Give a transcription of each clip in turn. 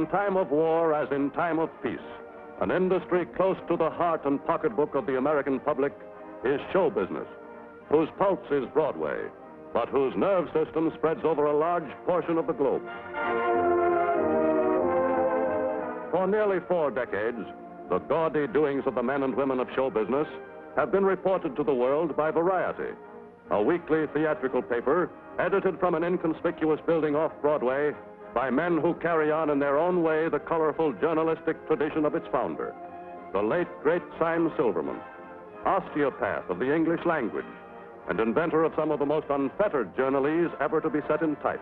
in time of war as in time of peace, an industry close to the heart and pocketbook of the American public is show business, whose pulse is Broadway, but whose nerve system spreads over a large portion of the globe. For nearly 4 decades, the gaudy doings of the men and women of show business have been reported to the world by Variety, a weekly theatrical paper edited from an inconspicuous building off Broadway by men who carry on in their own way the colorful journalistic tradition of its founder, the late, great Syme Silverman, osteopath of the English language and inventor of some of the most unfettered journalese ever to be set in type.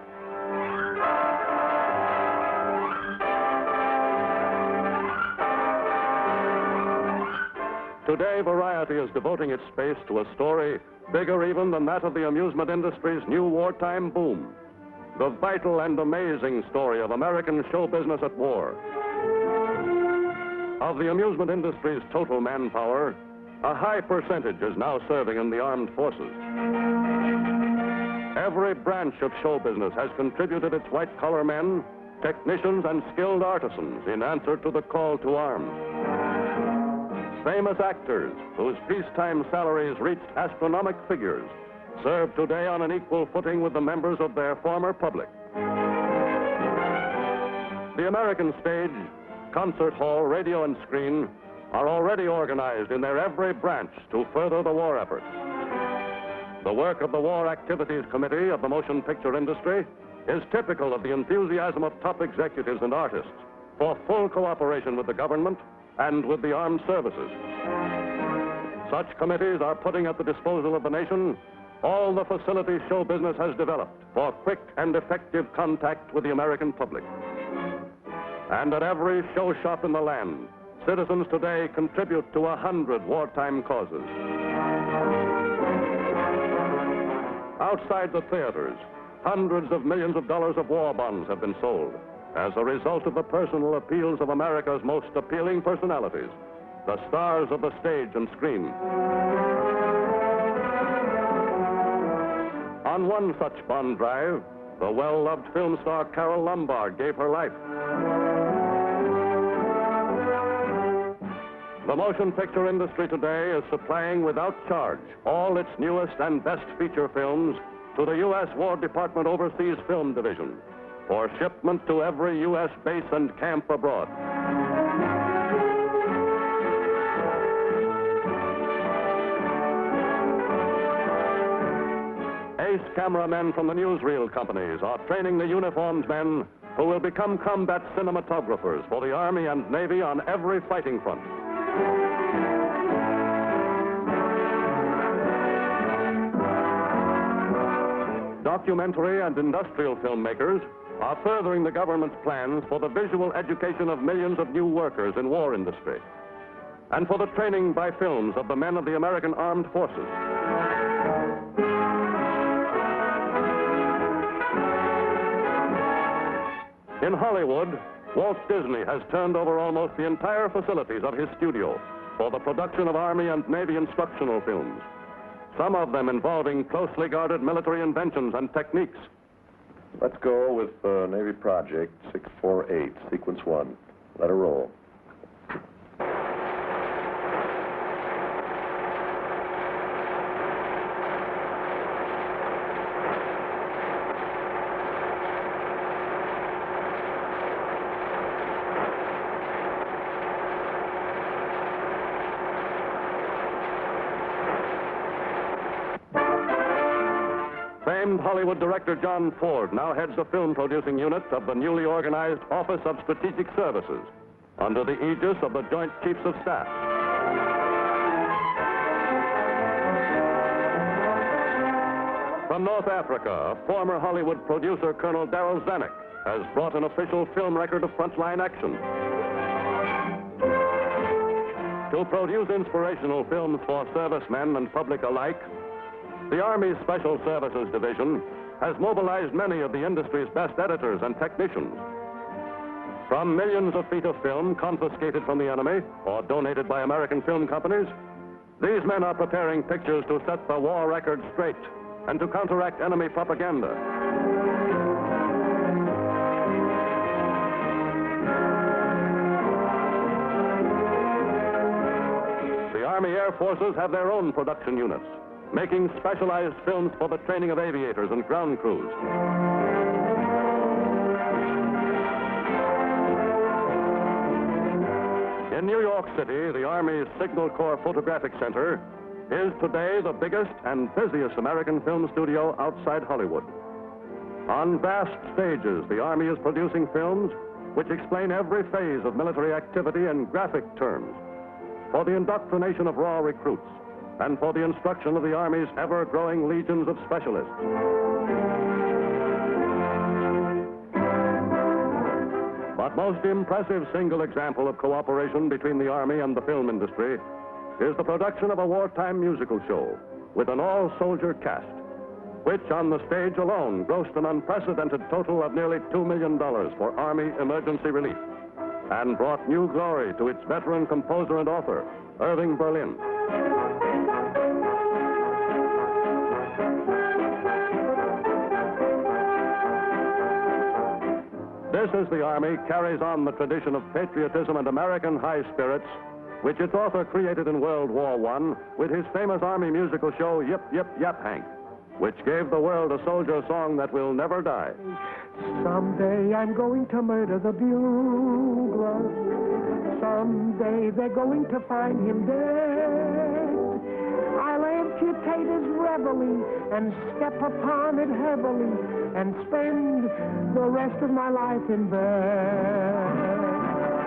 Today, Variety is devoting its space to a story bigger even than that of the amusement industry's new wartime boom. The vital and amazing story of American show business at war. Of the amusement industry's total manpower, a high percentage is now serving in the armed forces. Every branch of show business has contributed its white-collar men, technicians, and skilled artisans in answer to the call to arms. Famous actors, whose peacetime salaries reached astronomical figures, serve today on an equal footing with the members of their former public. The American stage, concert hall, radio, and screen are already organized in their every branch to further the war effort. The work of the War Activities Committee of the motion picture industry is typical of the enthusiasm of top executives and artists for full cooperation with the government and with the armed services. Such committees are putting at the disposal of the nation all the facilities show business has developed for quick and effective contact with the American public. And at every show shop in the land, citizens today contribute to 100 wartime causes. Outside the theaters, hundreds of millions of dollars of war bonds have been sold as a result of the personal appeals of America's most appealing personalities, the stars of the stage and screen. On one such bond drive, the well-loved film star Carole Lombard gave her life. The motion picture industry today is supplying without charge all its newest and best feature films to the U.S. War Department Overseas Film Division for shipment to every U.S. base and camp abroad. Ace cameramen from the newsreel companies are training the uniformed men who will become combat cinematographers for the Army and Navy on every fighting front. Documentary and industrial filmmakers are furthering the government's plans for the visual education of millions of new workers in war industry and for the training by films of the men of the American Armed Forces. In Hollywood, Walt Disney has turned over almost the entire facilities of his studio for the production of Army and Navy instructional films, some of them involving closely guarded military inventions and techniques. Let's go with Navy Project 648, Sequence 1. Let her roll. Famed Hollywood director John Ford now heads the film producing unit of the newly organized Office of Strategic Services under the aegis of the Joint Chiefs of Staff. From North Africa, a former Hollywood producer, Colonel Darryl Zanuck, has brought an official film record of frontline action. To produce inspirational films for servicemen and public alike, the Army's Special Services Division has mobilized many of the industry's best editors and technicians. From millions of feet of film confiscated from the enemy or donated by American film companies, these men are preparing pictures to set the war record straight and to counteract enemy propaganda. Army Air Forces have their own production units, making specialized films for the training of aviators and ground crews. In New York City, the Army's Signal Corps Photographic Center is today the biggest and busiest American film studio outside Hollywood. On vast stages, the Army is producing films which explain every phase of military activity in graphic terms, for the indoctrination of raw recruits, and for the instruction of the Army's ever-growing legions of specialists. But most impressive single example of cooperation between the Army and the film industry is the production of a wartime musical show with an all-soldier cast, which on the stage alone grossed an unprecedented total of nearly $2 million for Army emergency relief and brought new glory to its veteran composer and author, Irving Berlin. This as the Army carries on the tradition of patriotism and American high spirits, which its author created in World War I with his famous Army musical show, Yip, Yip, Yap, Hank, which gave the world a soldier song that will never die. Someday I'm going to murder the bugler. Someday they're going to find him dead. I'll amputate his reveille and step upon it heavily and spend the rest of my life in bed.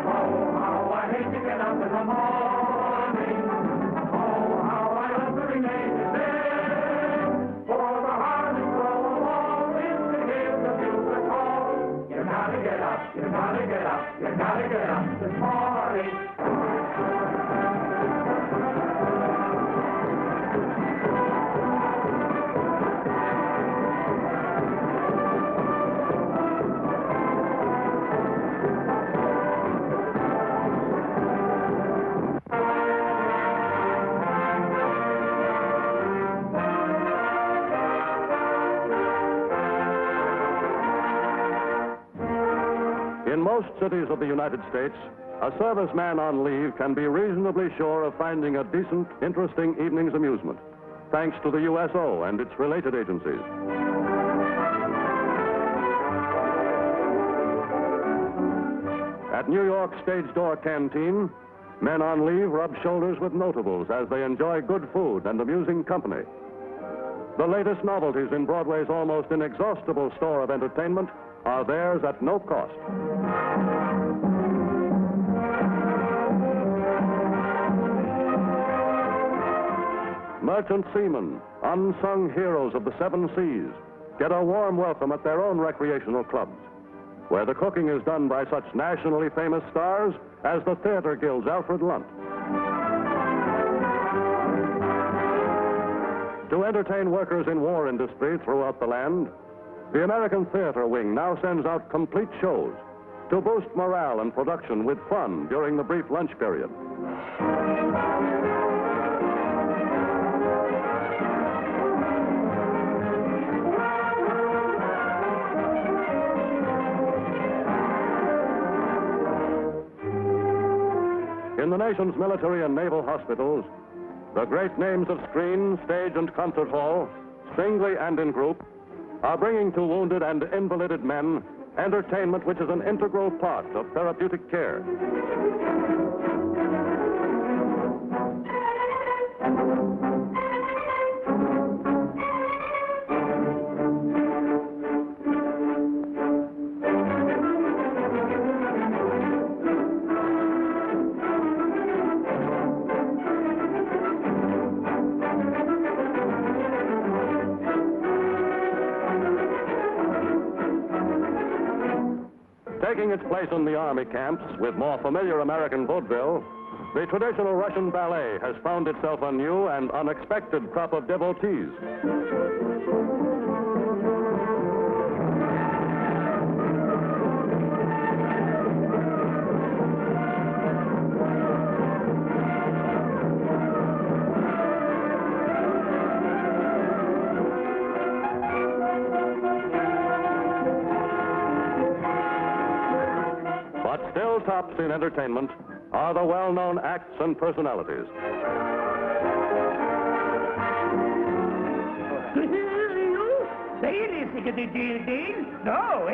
Oh, how I hate to get up in the morning. Oh, how I love to remain in bed. For the hardest row along is to hear the bugle call. You gotta get up, you gotta get up, you gotta get up this morning. In most cities of the United States, a serviceman on leave can be reasonably sure of finding a decent, interesting evening's amusement, thanks to the USO and its related agencies. At New York's Stage Door Canteen, men on leave rub shoulders with notables as they enjoy good food and amusing company. The latest novelties in Broadway's almost inexhaustible store of entertainment are theirs at no cost. Merchant seamen, unsung heroes of the seven seas, get a warm welcome at their own recreational clubs, where the cooking is done by such nationally famous stars as the Theater Guild's Alfred Lunt. To entertain workers in war industry throughout the land, the American Theater Wing now sends out complete shows to boost morale and production with fun during the brief lunch period. In the nation's military and naval hospitals, the great names of screen, stage, and concert hall, singly and in group, are bringing to wounded and invalided men entertainment which is an integral part of therapeutic care. Taking its place in the Army camps with more familiar American vaudeville, the traditional Russian ballet has found itself a new and unexpected crop of devotees. But still tops in entertainment are the well-known acts and personalities. No,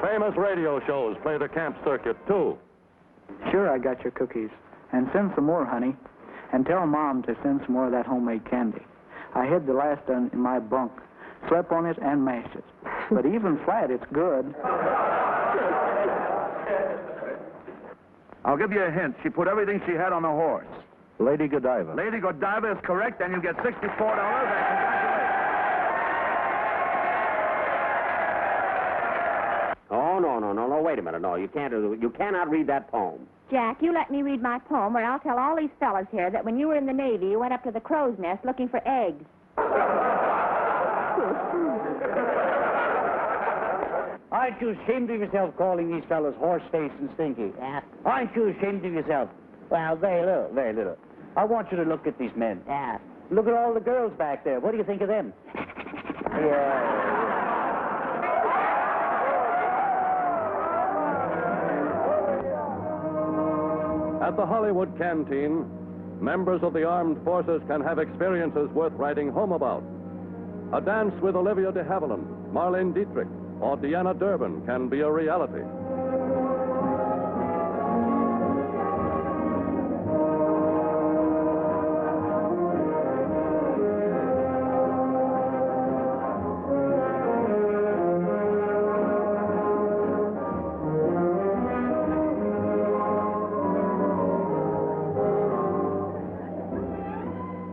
Famous radio shows play the camp circuit, too. Sure, I got your cookies. And send some more, honey. And tell Mom to send some more of that homemade candy. I hid the last one in my bunk, slept on it and mashed it. But even flat, it's good. I'll give you a hint. She put everything she had on the horse. Lady Godiva. Lady Godiva is correct, and you get $64 and congratulations. Oh, no, wait a minute. No, you cannot read that poem. Jack, you let me read my poem, or I'll tell all these fellas here that when you were in the Navy, you went up to the crow's nest looking for eggs. Aren't you ashamed of yourself calling these fellas horse-faced and stinky? Yeah. Aren't you ashamed of yourself? Well, very little, very little. I want you to look at these men. Yeah. Look at all the girls back there. What do you think of them? Yeah. At the Hollywood Canteen, members of the armed forces can have experiences worth writing home about. A dance with Olivia de Havilland, Marlene Dietrich, or Deanna Durbin can be a reality.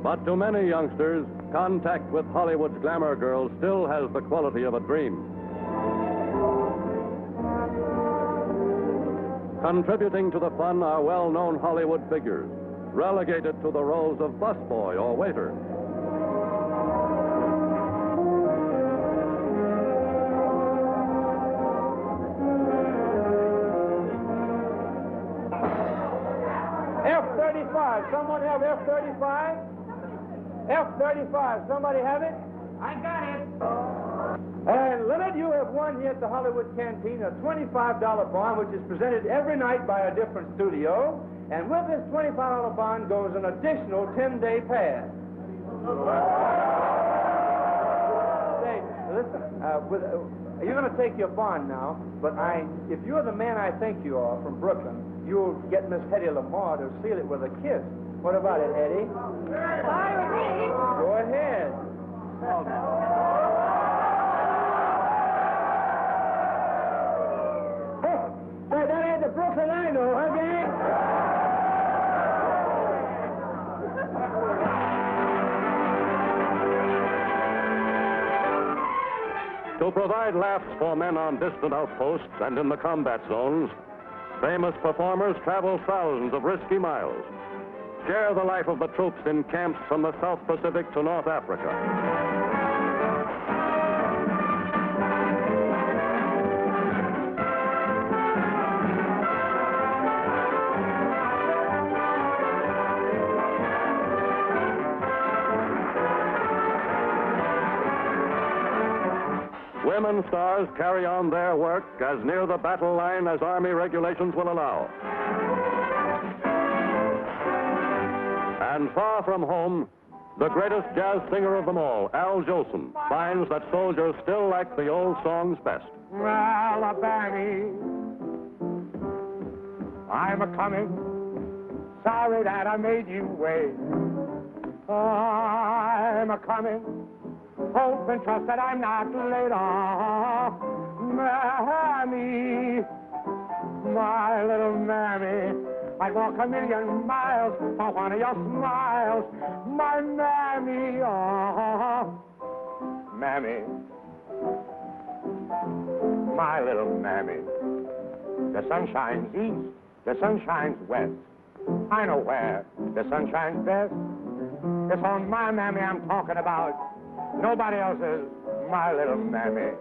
But to many youngsters, contact with Hollywood's glamour girls still has the quality of a dream. Contributing to the fun are well-known Hollywood figures, relegated to the roles of busboy or waiter. F-35. Someone have F-35? F-35. Somebody have it? I got it. And Leonard, you have won here at the Hollywood Canteen a $25 bond, which is presented every night by a different studio. And with this $25 bond goes an additional 10-day pass. Say, listen, you're going to take your bond now, but if you're the man I think you are from Brooklyn, you'll get Miss Hetty Lamar to seal it with a kiss. What about it, Hetty? Go ahead. Hey, that ain't the Brooklyn I know, huh, gang? To provide laughs for men on distant outposts and in the combat zones, famous performers travel thousands of risky miles. Share the life of the troops in camps from the South Pacific to North Africa. Women stars carry on their work as near the battle line as Army regulations will allow. And far from home, the greatest jazz singer of them all, Al Jolson, finds that soldiers still like the old songs best. Alabama, I'm a-coming. Sorry that I made you wait. I'm a-coming. Hope and trust that I'm not late. Mammy, my little mammy, I'd walk a million miles for one of your smiles. My mammy, mammy, my little mammy. The sun shines east, the sun shines west. I know where the sun shines best. It's on my mammy I'm talking about. Nobody else's, my little mammy.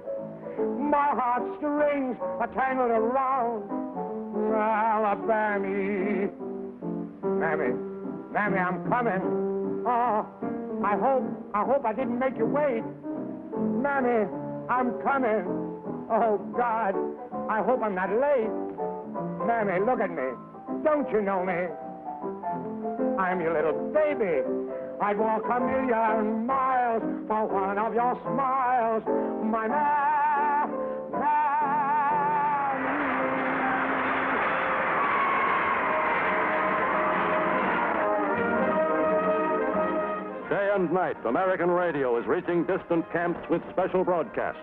My heartstrings are tangled around Alabama. Mammy, I'm coming. Oh, I hope I didn't make you wait. Mammy, I'm coming. Oh, God, I hope I'm not late. Mammy, look at me. Don't you know me? I'm your little baby. I'd walk 1,000,000 miles for one of your smiles. My Day and night, American radio is reaching distant camps with special broadcasts,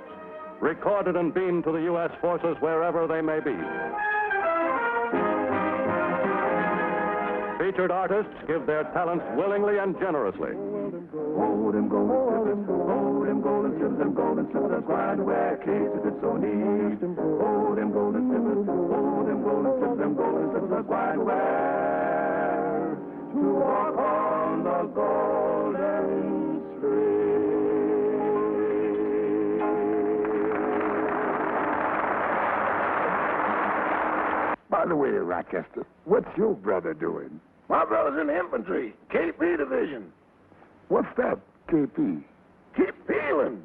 recorded and beamed to the U.S. forces wherever they may be. Featured artists give their talents willingly and generously. Oh, them golden slippers, oh, them golden slippers, them golden slippers, I'm trying to wear cases, it's so neat. Oh, them golden slippers, oh, them golden slippers, them golden slippers, I'm trying to wear to walk on the golden street. By the way, Rochester, what's your brother doing? My brother's in the infantry, KP division. What's that, KP? Keep peeling.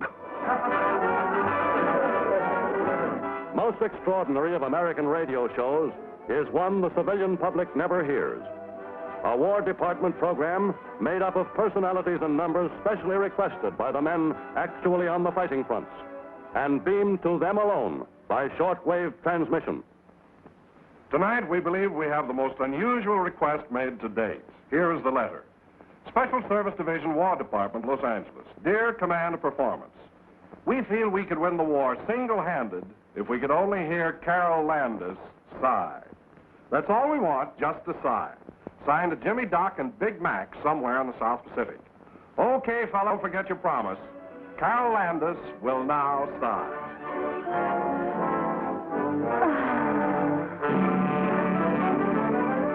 Most extraordinary of American radio shows is one the civilian public never hears. A War Department program made up of personalities and numbers specially requested by the men actually on the fighting fronts and beamed to them alone by shortwave transmission. Tonight, we believe we have the most unusual request made to date. Here is the letter. Special Service Division, War Department, Los Angeles. Dear Command of Performance, we feel we could win the war single-handed if we could only hear Carol Landis sigh. That's all we want, just a sigh. Signed to Jimmy, Doc, and Big Mac somewhere in the South Pacific. Okay, fellow, don't forget your promise. Carol Landis will now sigh.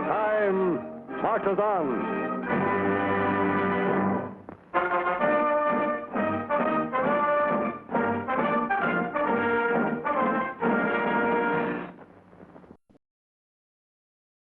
Time marches on.